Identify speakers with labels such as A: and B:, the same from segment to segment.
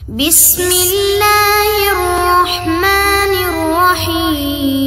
A: بسم اللہ الرحمن الرحیم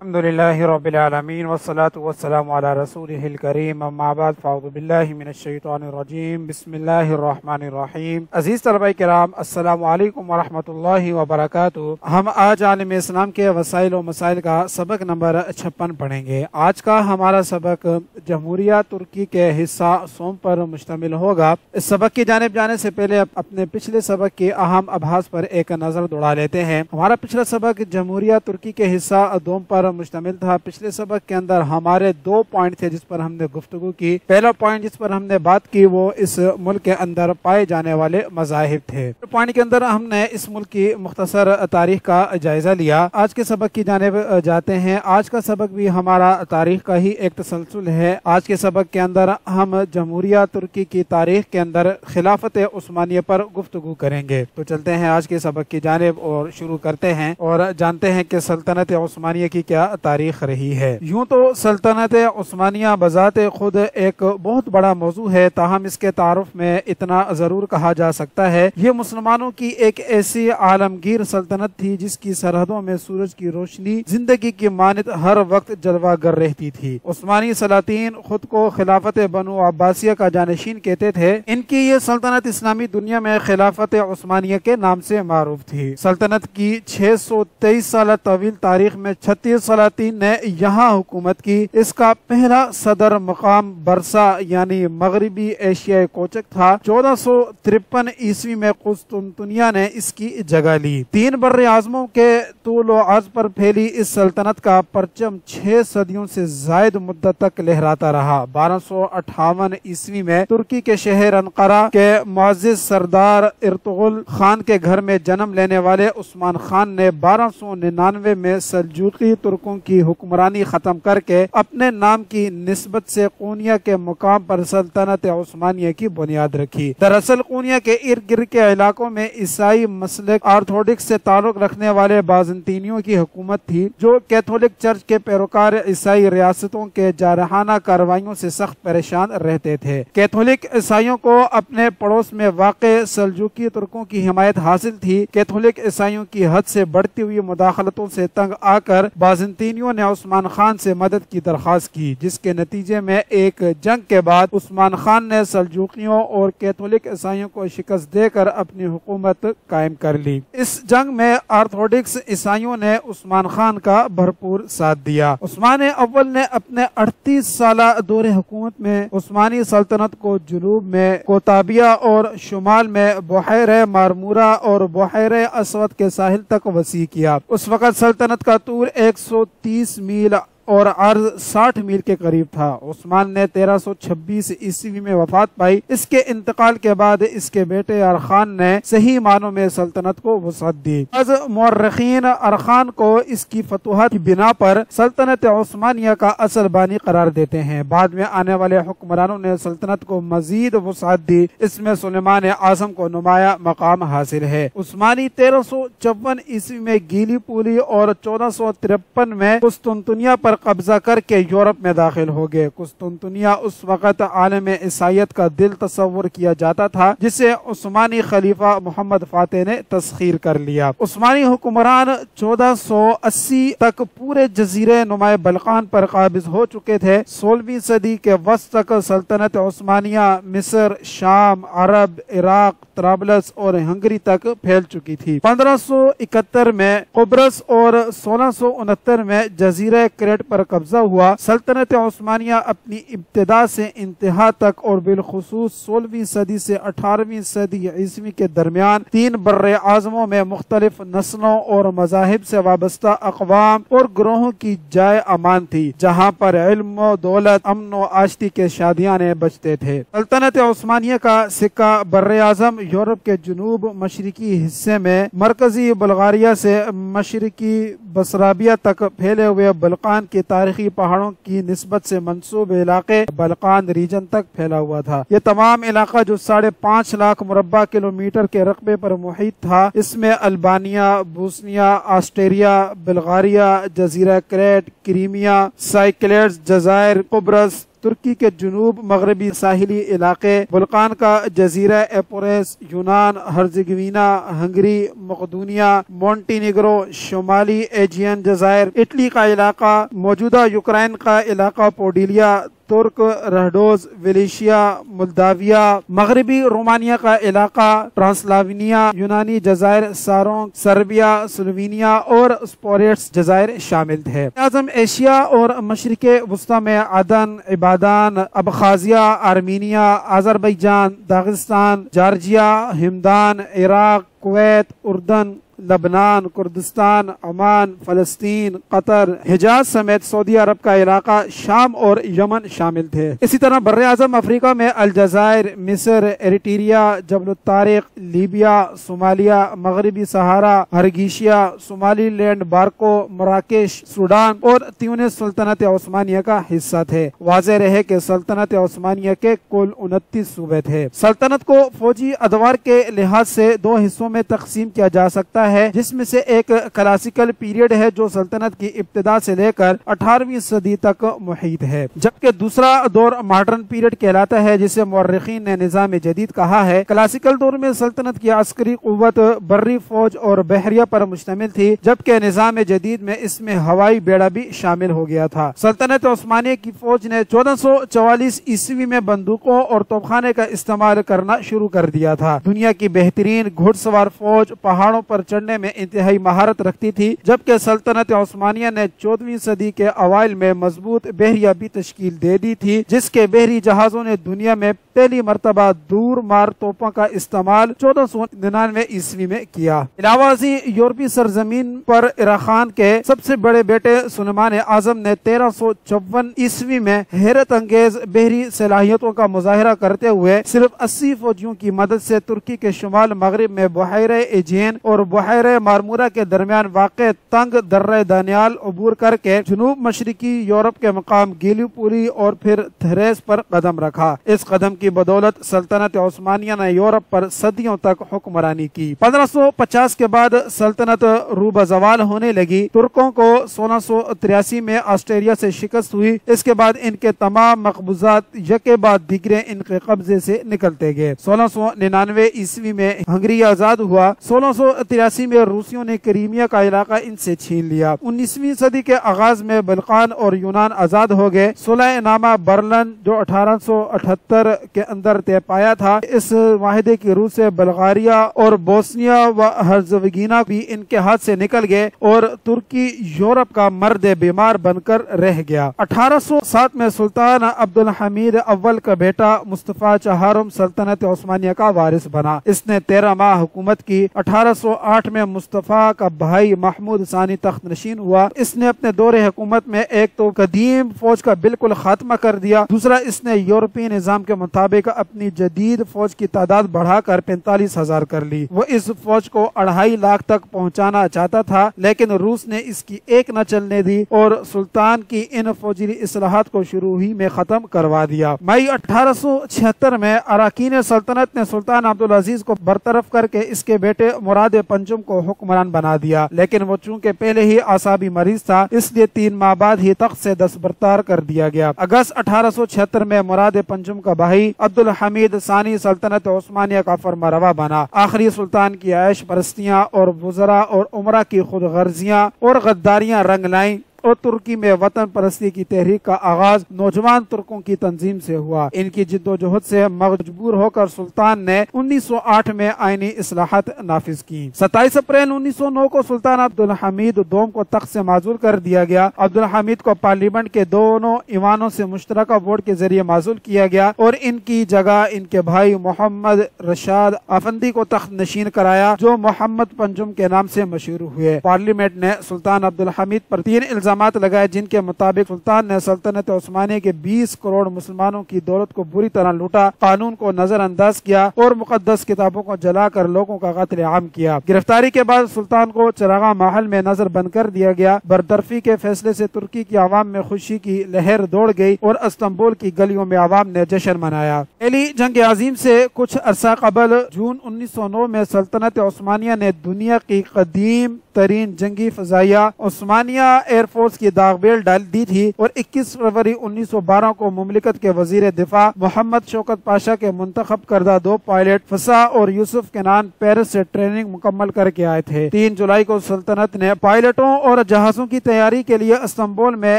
B: الحمدللہ رب العالمین والصلاة والسلام علی رسولہ الکریم اما بعد فاعوذ باللہ من الشیطان الرجیم بسم اللہ الرحمن الرحیم۔ عزیز طلبہ کرام، السلام علیکم ورحمۃ اللہ وبرکاتہ۔ ہم آج عالم اسلام کے وسائل و مسائل کا سبق نمبر 56 پڑھیں گے۔ آج کا ہمارا سبق جمہوریہ ترکی کے حصہ سوم پر مشتمل ہوگا۔ اس سبق کی جانب جانے سے پہلے اپنے پچھلے سبق کے اہم ابحاث پر ایک نظر دوڑا لیتے ہیں۔ ہمارا پچھلا سبق جمہوریہ ترکی کے حصہ دوم پر مشتمل تھا۔ پچھلے سبق کے اندر ہمارے 2 پوائنٹ تھے جس پر ہم نے گفتگو کی۔ پہلا پوائنٹ جس پر ہم نے بات کی وہ اس ملک کے اندر پائے جانے والے مذاہب تھے۔ پوائنٹ کے اندر ہم نے اس ملک کی مختصر تاریخ کا جائزہ لیا۔ آج کے سبق کی جانب جاتے ہیں۔ آج کا سبق بھی ہمارا تاریخ کا ہی ایک تسلسل ہے۔ آج کے سبق کے اندر ہم جمہوریہ ترکی کی تاریخ کے اندر خلافت عثمانیہ پر گفتگو کریں گے۔ تو چلتے ہیں آج کے سبق کی جانب اور شروع کرتے ہیں اور جانتے ہیں کہ سلطنت عثمانیہ کی کیا تاریخ رہی ہے۔ یوں تو سلطنت عثمانیہ بذات خود ایک بہت بڑا موضوع ہے، تاہم اس کے تعارف میں اتنا ضرور کہا جا سکتا ہے یہ مسلمانوں کی ایک ایسی عالمگیر سلطنت تھی جس کی سرحدوں میں سورج کی روشنی زندگی کی مانند ہر وقت جلوہ گر رہتی تھی۔ عثمانی سلاطین خود کو خلافت بنو عباسیہ کا جانشین کہتے تھے۔ ان کی یہ سلطنت اسلامی دنیا میں خلافت عثمانیہ کے نام سے معروف تھی۔ سلطنت کی 623 سالہ طویل تاریخ میں 36 سلاطین نے یہاں حکومت کی۔ اس کا پہلا صدر مقام برسا یعنی مغربی ایشیائی کوچک تھا۔ 1453 عیسوی میں قسطنطنیہ نے اس کی جگہ لی۔ 3 بر اعظموں کے طول و عرض پر پھیلی اس سلطنت کا پرچم 6 صدیوں سے زائد مدت تک لہراتا رہا۔ 1258 عیسوی میں ترکی کے شہر انقرہ کے معزز سردار ارطغرل خان کے گھر میں جنم لینے والے عثمان خان نے 1299 میں سلجوقی ترکوں کی حکمرانی ختم کر کے اپنے نام کی نسبت سے قونیہ کے مقام پر سلطنت عثمانیہ کی بنیاد رکھی۔ دراصل قونیہ کے ارد گرد کے علاقوں میں عیسائی مسلک آرتھوڈکس سے تعلق رکھنے والے بازنطینیوں کی حکومت تھی جو کیتھولک چرچ کے پیروکار عیسائی ریاستوں کے جارحانہ کارروائیوں سے سخت پریشان رہتے تھے۔ کیتھولک عیسائیوں کو اپنے پڑوس میں واقع سلجوقی ترکوں کی حمایت حاصل تھی۔ کیتھولک عیسائیوں کی حد سے بڑھتی ہوئی مداخلتوں سے تنگ آ کر بازنطینیوں نے عثمان خان سے مدد کی درخواست کی، جس کے نتیجے میں ایک جنگ کے بعد عثمان خان نے سلجوقیوں اور کیتھولک عیسائیوں کو شکست دے کر اپنی حکومت قائم کر لی۔ اس جنگ میں آرتھوڈکس عیسائیوں نے عثمان خان کا بھرپور ساتھ دیا۔ عثمان اول نے اپنے 38 سالہ دور حکومت میں عثمانی سلطنت کو جنوب میں کوتابیہ اور شمال میں بحیرہ مارمورہ اور بحیرہ اسود کے ساحل تک وسیع کیا۔ اس وقت سلطنت کا طول 130 میل اور عرض 60 میل کے قریب تھا۔ عثمان نے 1326 عیسوی میں وفات پائی۔ اس کے انتقال کے بعد اس کے بیٹے ارخان نے صحیح معنوں میں سلطنت کو وسعت دی۔ بعض مورخین ارخان کو اس کی فتوحات کی بنا پر سلطنت عثمانیہ کا اصل بانی قرار دیتے ہیں۔ بعد میں آنے والے حکمرانوں نے سلطنت کو مزید وسعت دی، اس میں سلیمان اعظم کو نمایاں مقام حاصل ہے۔ عثمانی 1354 عیسوی میں گیلی پولی اور 1453 میں قسطنطنیہ پر قبضہ کر کے یورپ میں داخل ہو گئے۔ قسطنطنیہ اس وقت عالم عیسائیت کا دل تصور کیا جاتا تھا، جسے عثمانی خلیفہ محمد فاتح نے تسخیر کر لیا۔ عثمانی حکمران 1480 تک پورے جزیرے نمائے بلقان پر قابض ہو چکے تھے۔ 16ویں صدی کے وسط تک سلطنت عثمانیہ مصر، شام، عرب، عراق، طرابلس اور ہنگری تک پھیل چکی تھی۔ 1571 میں قبرص اور 1669 میں جزیرہ کریٹ پر قبضہ ہوا۔ سلطنت عثمانیہ اپنی ابتدا سے انتہا تک اور بالخصوص 16ویں صدی سے 18ویں صدی عیسوی کے درمیان 3 بر اعظموں میں مختلف نسلوں اور مذاہب سے وابستہ اقوام اور گروہوں کی جائے امان تھی، جہاں پر علم و دولت، امن و آشتی کے شادیانے بجتے تھے۔ سلطنت عثمانیہ کا سکہ بر اعظم یورپ کے جنوب مشرقی حصے میں مرکزی بلغاریہ سے مشرقی بسرابیہ تک پھیلے ہوئے بلقان کی تاریخی پہاڑوں کی نسبت سے منسوب علاقے بلقان ریجن تک پھیلا ہوا تھا۔ یہ تمام علاقہ جو 5.5 لاکھ مربع کلومیٹر کے رقبے پر محیط تھا، اس میں البانیہ، بوسنیا، آسٹریا، بلغاریہ، جزیرہ کریٹ، کریمیا، سائکلیڈز، جزائر، قبرص، ترکی کے جنوب مغربی ساحلی علاقے، بلقان کا جزیرہ ایپوریس، یونان، ہرزیگوینا، ہنگری، مقدونیہ، مونٹینیگرو، شمالی ایجین جزائر، اٹلی کا علاقہ، موجودہ یوکرائن کا علاقہ پوڈیلیا، ترک رہڈوز، ولیشیا، مولداویا، مغربی رومانیہ کا علاقہ، ٹرانسلاوینیا، یونانی جزائر سارونگ، سربیا، سلوینیا اور سپوریٹس جزائر شامل تھے۔ اعظم ایشیا اور مشرق وسطی میں Aden, Abadan, Abkhazia, Armenia, Azerbaijan, Dagestan, Georgia, Hamadan, Iraq, Kuwait, اردن، لبنان، کردستان، عمان، فلسطین، قطر، حجاز سمیت سعودی عرب کا علاقہ، شام اور یمن شامل تھے۔ اسی طرح بر اعظم افریقہ میں الجزائر، مصر، ایریٹریا، جبل الطارق، لیبیا، صومالیہ، مغربی صحارا، ہرگیشیا، صومالی لینڈ، بارکو، مراکش، سوڈان اور تیونس سلطنت عثمانیہ کا حصہ تھے۔ واضح رہے کہ سلطنت عثمانیہ کے کل 29 صوبے تھے۔ سلطنت کو فوجی ادوار کے لحاظ سے دو حصوں میں تقسیم کیا جا سکتا ہے، جس میں سے ایک کلاسیکل پیریڈ ہے جو سلطنت کی ابتدا سے لے کر 18ویں صدی تک محیط ہے، جبکہ دوسرا دور ماڈرن پیریڈ کہلاتا ہے جسے مورخین نے نظام جدید کہا ہے۔ کلاسیکل دور میں سلطنت کی عسکری قوت بری فوج اور بحریہ پر مشتمل تھی، جبکہ نظام جدید میں اس میں ہوائی بیڑا بھی شامل ہو گیا تھا۔ سلطنت عثمانیہ کی فوج نے 1444 عیسوی میں بندوقوں اور توپخانے کا استعمال کرنا شروع کر دیا تھا۔ دنیا کی بہترین گھڑ سوار فوج پہاڑوں پر چڑھنے میں انتہائی مہارت رکھتی تھی، جبکہ سلطنت عثمانیہ نے 14ویں صدی کے اوائل میں مضبوط بحریہ بھی تشکیل دے دی تھی، جس کے بحری جہازوں نے دنیا میں پہلی مرتبہ دور مار توپوں کا استعمال 1499 عیسوی میں کیا۔ علاوہ ازیں یورپی سرزمین پر عراقان کے سب سے بڑے بیٹے سلیمان اعظم نے 1354 عیسوی میں حیرت انگیز بحری صلاحیتوں کا مظاہرہ کرتے ہوئے صرف 80 فوجیوں کی مدد سے ترکی کے شمال مغرب میں بحیرہ ایجین اور بحیرہ مارمورا کے درمیان واقع تنگ درہ دانیال عبور کر کے جنوب مشرقی یورپ کے مقام گیلیوپولی اور پھر تھریس پر قدم رکھا۔ اس قدم کی بدولت سلطنت عثمانیہ نے یورپ پر صدیوں تک حکمرانی کی۔ 1550 کے بعد سلطنت روبہ زوال ہونے لگی۔ ترکوں کو 1683 میں آسٹریا سے شکست ہوئی۔ اس کے بعد ان کے تمام مقبوضات یکے بعد دیگرے ان کے قبضے سے نکلتے گئے۔ 1699 عیسوی میں ہنگری آزاد ہوا۔ 1683 میں روسیوں نے کریمیا کا علاقہ ان سے چھین لیا۔ 19ویں صدی کے آغاز میں بلقان اور یونان آزاد ہو گئے۔ صلح نامہ برلن جو 1878 کے اندر طے پایا تھا، اس معاہدے کی روح سے بلغاریہ اور بوسنیا و ہرزیگوینا بھی ان کے ہاتھ سے نکل گئے اور ترکی یورپ کا مرد بیمار بن کر رہ گیا۔ 1807 میں سلطان عبدالحمید اول کا بیٹا مصطفیٰ چہارم سلطنت عثمانیہ کا وارث بنا۔ اس نے 13 ماہ حکومت کی۔ 1808 میں مصطفیٰ کا بھائی محمود ثانی تخت نشین ہوا۔ اس نے اپنے دور حکومت میں ایک تو قدیم فوج کا بالکل خاتمہ کر دیا، دوسرا اس نے یورپی نظام کے مطابق اپنی جدید فوج کی تعداد بڑھا کر 45,000 کر لی۔ وہ اس فوج کو 2.5 لاکھ تک پہنچانا چاہتا تھا، لیکن روس نے اس کی ایک نہ چلنے دی اور سلطان کی ان فوجی اصلاحات کو شروع ہی میں ختم کروا دیا۔ مئی 1876 میں اراکین سلطنت نے سلطان عبدالعزیز کو برطرف کر کے اس کے بیٹے مراد پنجم کو حکمران بنا دیا، لیکن وہ چونکہ پہلے ہی اعصابی مریض تھا، اس لیے 3 ماہ بعد ہی تخت سے دستبردار کر دیا گیا۔ اگست 1876 میں مراد پنجم کا بھائی عبدالحمید ثانی سلطنت عثمانیہ کا فرما روا بنا۔ آخری سلطان کی عیش پرستیاں اور وزراء اور امراء کی خود غرضیاں اور غداریاں رنگ لائیں اور ترکی میں وطن پرستی کی تحریک کا آغاز نوجوان ترکوں کی تنظیم سے ہوا۔ ان کی جد و جہد سے مجبور ہو کر سلطان نے 1908 میں آئینی اصلاحات نافذ کی۔ 27 اپریل 1909 کو سلطان عبدالحمید دوم کو تخت سے معزول کر دیا گیا۔ عبدالحمید کو پارلیمنٹ کے دونوں ایوانوں سے مشترکہ ووٹ کے ذریعے معزول کیا گیا اور ان کی جگہ ان کے بھائی محمد رشاد افندی کو تخت نشین کرایا، جو محمد پنجم کے نام سے مشہور ہوئے۔ پارلیمنٹ نے سلطان عبدالحمید پر 3 الزامات لگائے، جن کے مطابق سلطان نے سلطنت عثمانیہ کے 20 کروڑ مسلمانوں کی دولت کو بری طرح لوٹا، قانون کو نظر انداز کیا اور مقدس کتابوں کو جلا کر لوگوں کا قتل عام کیا۔ گرفتاری کے بعد سلطان کو چراغاں محل میں نظر بند کر دیا گیا۔ برطرفی کے فیصلے سے ترکی کی عوام میں خوشی کی لہر دوڑ گئی اور استنبول کی گلیوں میں عوام نے جشن منایا۔ پہلی جنگ عظیم سے کچھ عرصہ قبل جون 1909 میں سلطنت عثمانیہ نے دنیا کی قدیم ترین جنگی فضائیہ عثمانیہ ایئر فورس فورس کی داغ بیل ڈال دی تھی اور 21 فروری 1912 کو مملکت کے وزیر دفاع محمد شوکت پاشا کے منتخب کردہ 2 پائلٹ فسا اور یوسف کنان پیرس سے ٹریننگ مکمل کر کے آئے تھے۔ 3 جولائی کو سلطنت نے پائلٹوں اور جہازوں کی تیاری کے لیے استنبول میں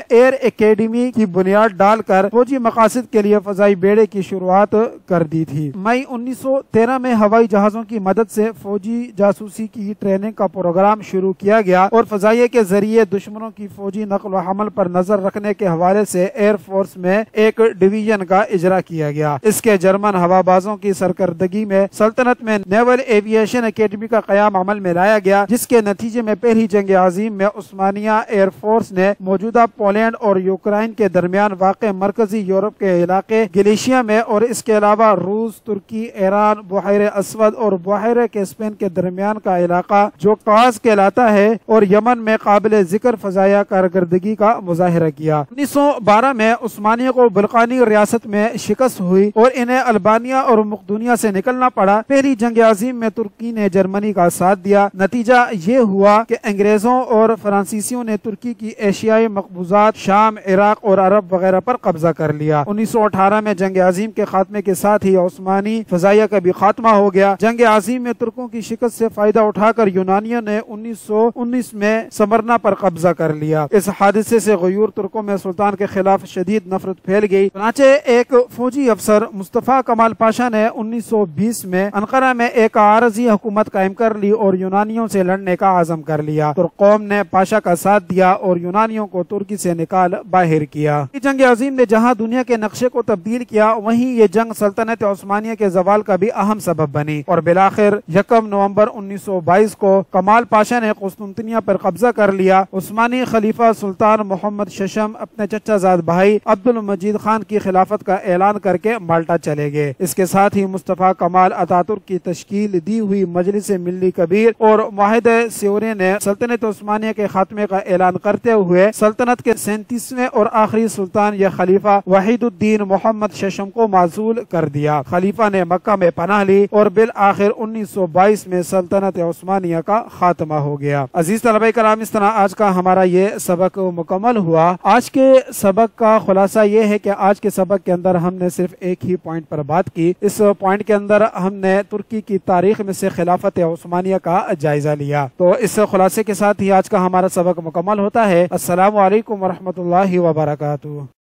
B: ایئر اکیڈمی کی بنیاد ڈال کر فوجی مقاصد کے لیے فضائی بیڑے کی شروعات کر دی تھی۔ مئی 1913 میں ہوائی جہازوں کی مدد سے فوجی جاسوسی کی ٹریننگ کا پروگرام شروع کیا گیا اور فضائیہ کے ذریعے دشمنوں کی فوجی نقل و حمل پر نظر رکھنے کے حوالے سے ایئر فورس میں ایک ڈویژن کا اجرا کیا گیا۔ اس کے جرمن ہوا بازوں کی سرکردگی میں سلطنت میں نیول ایوییشن اکیڈمی کا قیام عمل میں لایا گیا، جس کے نتیجے میں پہلی جنگ عظیم میں عثمانیہ ایئر فورس نے موجودہ پولینڈ اور یوکرائن کے درمیان واقع مرکزی یورپ کے علاقے گلیشیا میں اور اس کے علاوہ روس، ترکی، ایران، بحیرہ اسود اور بحیرہ کیسپین کے درمیان کا علاقہ جو قاز کہلاتا ہے اور یمن میں قابل ذکر فضائیہ کارکردگی کا مظاہرہ کیا۔ 1912 میں عثمانیہ کو بلقانی ریاست میں شکست ہوئی اور انہیں البانیہ اور مقدونیہ سے نکلنا پڑا۔ پہلی جنگ عظیم میں ترکی نے جرمنی کا ساتھ دیا۔ نتیجہ یہ ہوا کہ انگریزوں اور فرانسیسیوں نے ترکی کی ایشیائی مقبوضات شام، عراق اور عرب وغیرہ پر قبضہ کر لیا۔ 1918 میں جنگ عظیم کے خاتمے کے ساتھ ہی عثمانی فضائیہ کا بھی خاتمہ ہو گیا۔ جنگ عظیم میں ترکوں کی شکست سے فائدہ اٹھا کر یونانیوں نے 1919 میں سمرنا پر قبضہ کر لیا۔ اس حادثے سے غیور ترکوں میں سلطان کے خلاف شدید نفرت پھیل گئی۔ چنانچہ ایک فوجی افسر مصطفیٰ کمال پاشا نے 1920 میں انقرہ میں ایک عارضی حکومت قائم کر لی اور یونانیوں سے لڑنے کا عزم کر لیا۔ ترک قوم نے پاشا کا ساتھ دیا اور یونانیوں کو ترکی سے نکال باہر کیا۔ جنگ عظیم نے جہاں دنیا کے نقشے کو تبدیل کیا، وہیں یہ جنگ سلطنت عثمانیہ کے زوال کا بھی اہم سبب بنی اور بالآخر 1 نومبر 1922 کو کمال پاشا نے قسطنطنیہ پر قبضہ کر لیا۔ عثمانی خلیفہ سلطان محمد ششم اپنے چچا زاد بھائی عبد المجید خان کی خلافت کا اعلان کر کے مالٹا چلے گئے۔ اس کے ساتھ ہی مصطفیٰ کمال اتاترک کی تشکیل دی ہوئی مجلس ملی کبیر اور معاہدہ سیورے نے سلطنت عثمانیہ کے خاتمے کا اعلان کرتے ہوئے سلطنت کے 37ویں اور آخری سلطان یا خلیفہ وحید الدین محمد ششم کو معزول کر دیا۔ خلیفہ نے مکہ میں پناہ لی اور بالآخر 1922 میں سلطنت عثمانیہ کا خاتمہ ہو گیا۔ عزیز طلبہ کرام، اس طرح آج کا ہمارا یہ سبق مکمل ہوا۔ آج کے سبق کا خلاصہ یہ ہے کہ آج کے سبق کے اندر ہم نے صرف ایک ہی پوائنٹ پر بات کی۔ اس پوائنٹ کے اندر ہم نے ترکی کی تاریخ میں سے خلافت عثمانیہ کا جائزہ لیا۔ تو اس خلاصے کے ساتھ ہی آج کا ہمارا سبق مکمل ہوتا ہے۔ السلام علیکم ورحمۃ اللہ وبرکاتہ۔